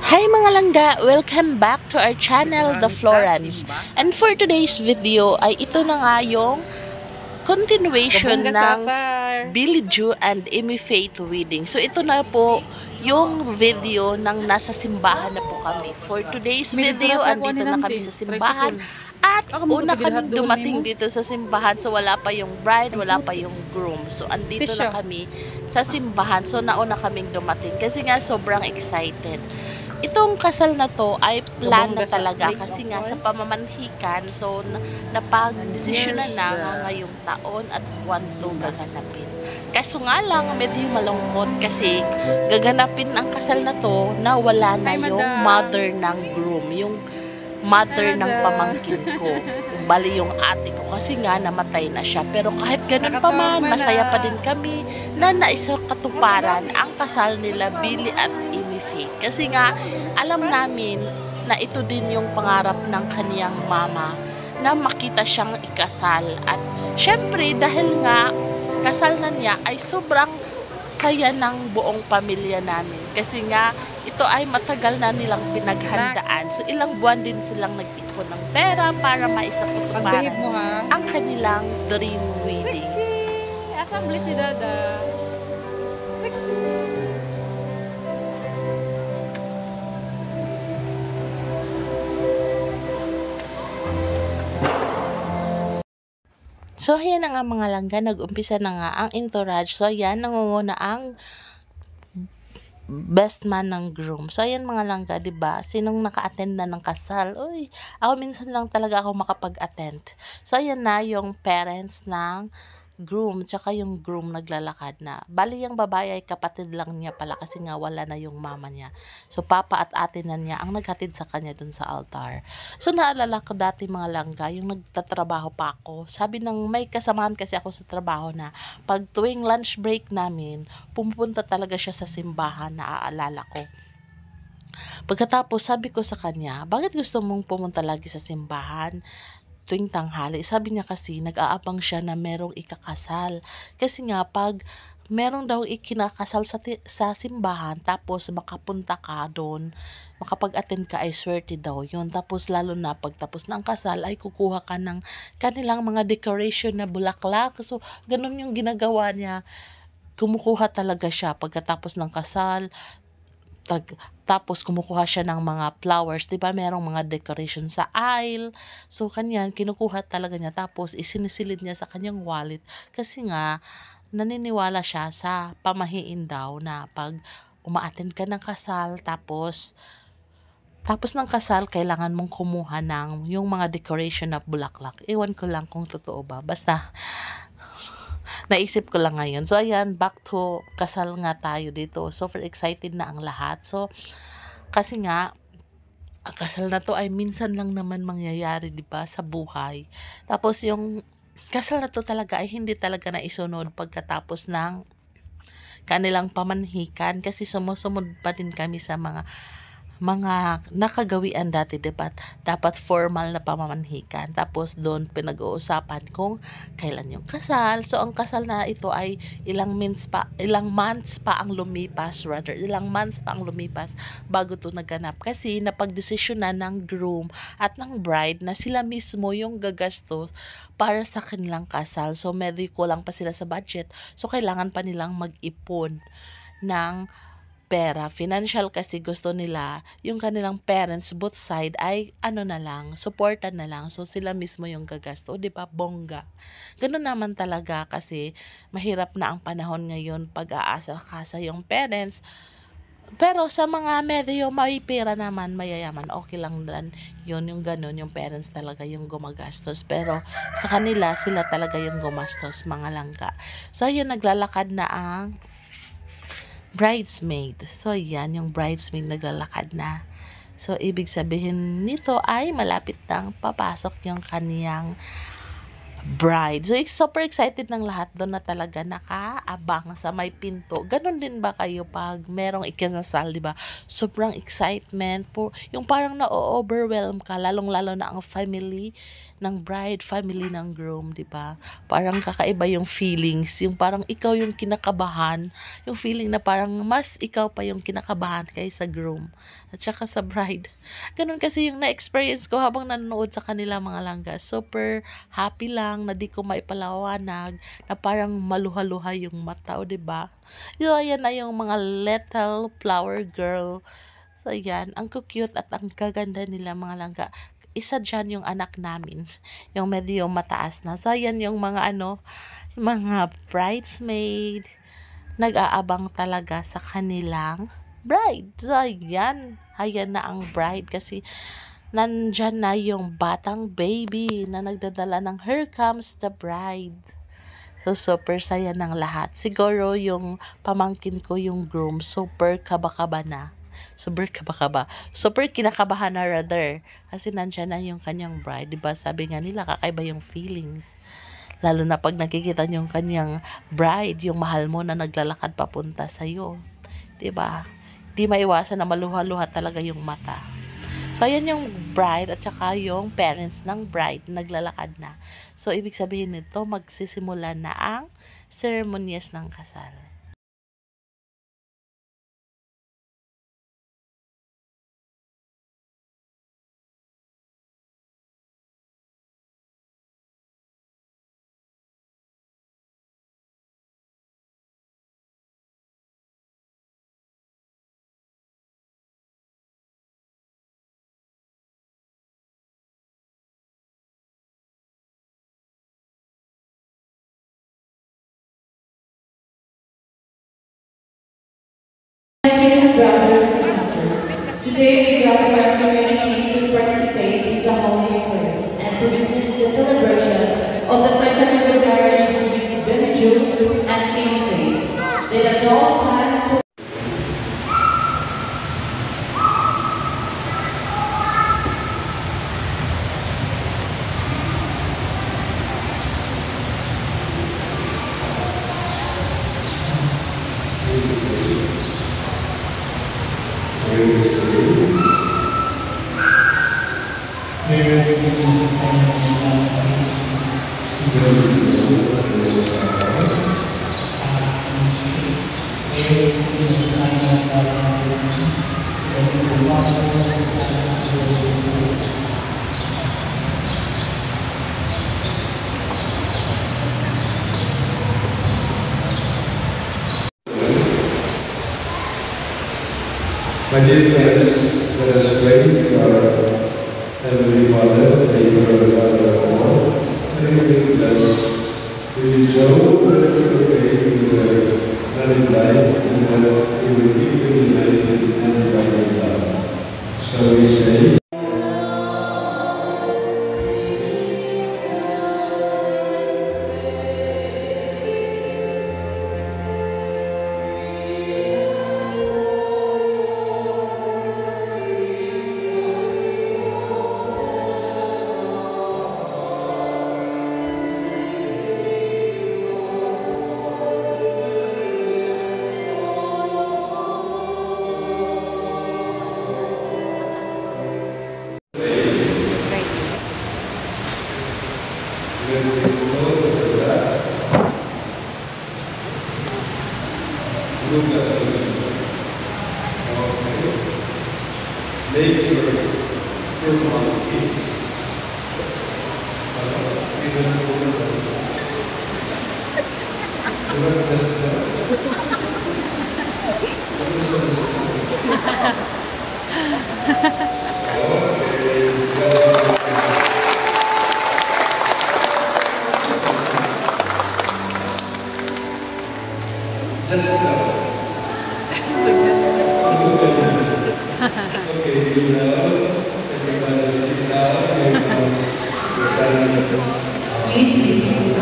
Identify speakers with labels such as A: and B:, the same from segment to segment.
A: Hi mga langga! Welcome back to our channel, The Florence. And for today's video ay ito na nga yung continuation ng Billie Joe and Amy Faith wedding. So ito na po yung video ng nasa simbahan na po kami. For today's video, andito na kami sa simbahan. At una kaming dumating dito sa simbahan. So wala pa yung bride, wala pa yung groom. So andito na kami sa simbahan. So nauna kaming dumating kasi nga sobrang excited. Itong kasal na to ay plan na talaga kasi nga sa pamamanhikan, so napag-desisyonan na ngayong taon at buwan to gaganapin. Kaso nga lang medyo malungkot kasi gaganapin ang kasal na to na wala na yung mother ng groom, yung mother ng pamangkin ko, yung bali yung ate ko kasi nga namatay na siya. Pero kahit ganun pa man, masaya pa din kami na naisakatuparan ang kasal nila Billie at Amy Faith. Kasi nga alam namin na ito din yung pangarap ng kaniyang mama na makita siyang ikasal. At syempre dahil nga kasal na niya ay sobrang saya ng buong pamilya namin. Kasi nga ito ay matagal na nilang pinaghandaan. So ilang buwan din silang nag-ipon ng pera para maisakatuparan ang kanilang dream wedding.
B: Lexi! Asang bliss ni Dada? Lexi!
A: So ayan na nga mga langga, nag-umpisa na nga ang entourage. So ayan, nangunguna ang best man ng groom. So ayan mga langga, 'di ba? Sinong naka-attend na ng kasal? Uy, ako minsan lang talaga ako makapag-attend. So ayan na yung parents ng groom, tsaka yung groom naglalakad na. Bali yung babae ay kapatid lang niya pala kasi nga wala na yung mama niya. So papa at ate na niya ang naghatid sa kanya dun sa altar. So naalala ko dati mga langga, yung nagtatrabaho pa ako. Sabi ng may kasamahan kasi ako sa trabaho na pag tuwing lunch break namin, pumupunta talaga siya sa simbahan, naaalala ko. Pagkatapos sabi ko sa kanya, bakit gusto mong pumunta lagi sa simbahan tuwing tanghali? Sabi niya kasi nag-aabang siya na merong ikakasal. Kasi nga pag merong daw ikinakasal sa simbahan tapos makapunta ka doon, makapag-attend ka ay swerte daw yun. Tapos lalo na pagtapos ng kasal ay kukuha ka ng kanilang mga decoration na bulaklak. So ganun yung ginagawa niya. Kumukuha talaga siya pagkatapos ng kasal. Tapos kumukuha siya ng mga flowers, 'di ba? Merong mga decoration sa aisle. So kanyan kinukuha talaga niya tapos isinisilid niya sa kanyang wallet kasi nga naniniwala siya sa pamahiin daw na pag umaattend ka ng kasal tapos ng kasal kailangan mong kumuha ng yung mga decoration na bulaklak. Ewan ko lang kung totoo ba. Basta naisip ko lang ngayon. So ayan, back to kasal nga tayo dito. Super excited na ang lahat. So kasi nga ang kasal na to ay minsan lang naman mangyayari, 'di ba, sa buhay. Tapos yung kasal na to talaga ay hindi talaga na isunod pagkatapos ng kanilang pamanhikan kasi sumusunod pa din kami sa mga nakagawian dati, dapat formal na pamamanhikan. Tapos doon pinag-uusapan kung kailan yung kasal. So ang kasal na ito ay ilang months pa ang lumipas bago to naganap kasi napagdesisyonan ng groom at ng bride na sila mismo yung gagastos para sa kanilang kasal. So medyo kulang pa sila sa budget. So kailangan pa nilang mag-ipon ng pera, financial kasi gusto nila yung kanilang parents both side ay ano na lang, supportan na lang. So sila mismo yung gagasto, 'di ba? Bongga. Ganun naman talaga kasi mahirap na ang panahon ngayon pag-aasa ka sa yung parents. Pero sa mga medyo may pera naman, mayayaman, okay lang din yun, yung ganun, yung parents talaga yung gumagastos. Pero sa kanila, sila talaga yung gumastos, mga langka. So, yun, naglalakad na ang bridesmaid. So, yan, yung bridesmaid naglalakad na. So, ibig sabihin nito ay malapit nang papasok yung kaniyang bride. So, super excited ng lahat doon na talaga nakaabang sa may pinto. Ganon din ba kayo pag merong ikinasal, di ba? Sobrang excitement po. Yung parang na-overwhelm ka, lalong-lalo na ang family ng bride, family ng groom, di ba? Parang kakaiba yung feelings. Yung parang ikaw yung kinakabahan. Yung feeling na parang mas ikaw pa yung kinakabahan kaysa groom. At saka sa bride. Ganon kasi yung na-experience ko habang nanonood sa kanila, mga langga. Super happy lang na di ko maipalawanag, na parang maluha-luha yung mata, o diba? So, ayan na yung mga little flower girl. So, ayan, ang cute at ang kaganda nila, mga langga. Isa dyan yung anak namin, yung medyo mataas na. So, ayan yung mga mga bridesmaid, nag-aabang talaga sa kanilang bride. So, ayan na ang bride kasi nandyan na yung batang baby na nagdadala ng Here Comes the Bride. So, super saya ng lahat. Siguro yung pamangkin ko, yung groom, super kaba-kaba na. Super kaba-kaba. Super kinakabahan na rather. Kasi nandyan na yung kanyang bride. Diba sabi nga nila, kakaiba yung feelings. Lalo na pag nakikita niyo yung kanyang bride, yung mahal mo na naglalakad papunta sa'yo. Diba? Di maiwasan na maluha-luha talaga yung mata. So, ayan yung bride at saka yung parents ng bride naglalakad na. So, ibig sabihin nito, magsisimula na ang ceremonies ng kasal.
C: Dear brothers and sisters, today we gather as community to participate in the Holy Eucharist and to witness the celebration of the sacramental marriage between Benny Jew and Amy Faith. Let us all stand to
D: My dear friends, let us pray to our Heavenly Father, Maker and Father of all, and we bless with Joe, the faith in the married life, and that we will keep you united and divided love. So we say, make your firm on peace. Just Just now. Okay, you know, everybody sit down.
C: Please be seated.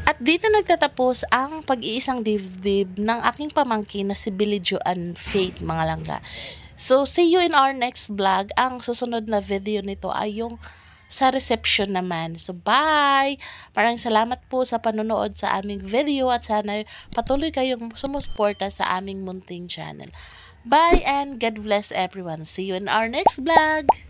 A: At dito nagtatapos ang pag-iisang dibdib ng aking pamangkin na si Billie Joan Faith, mga langga. So, see you in our next vlog. Ang susunod na video nito ay yung sa reception naman. So, bye! Maraming salamat po sa panonood sa aming video at sana patuloy kayong sumusuporta sa aming munting channel. Bye and God bless everyone. See you in our next vlog!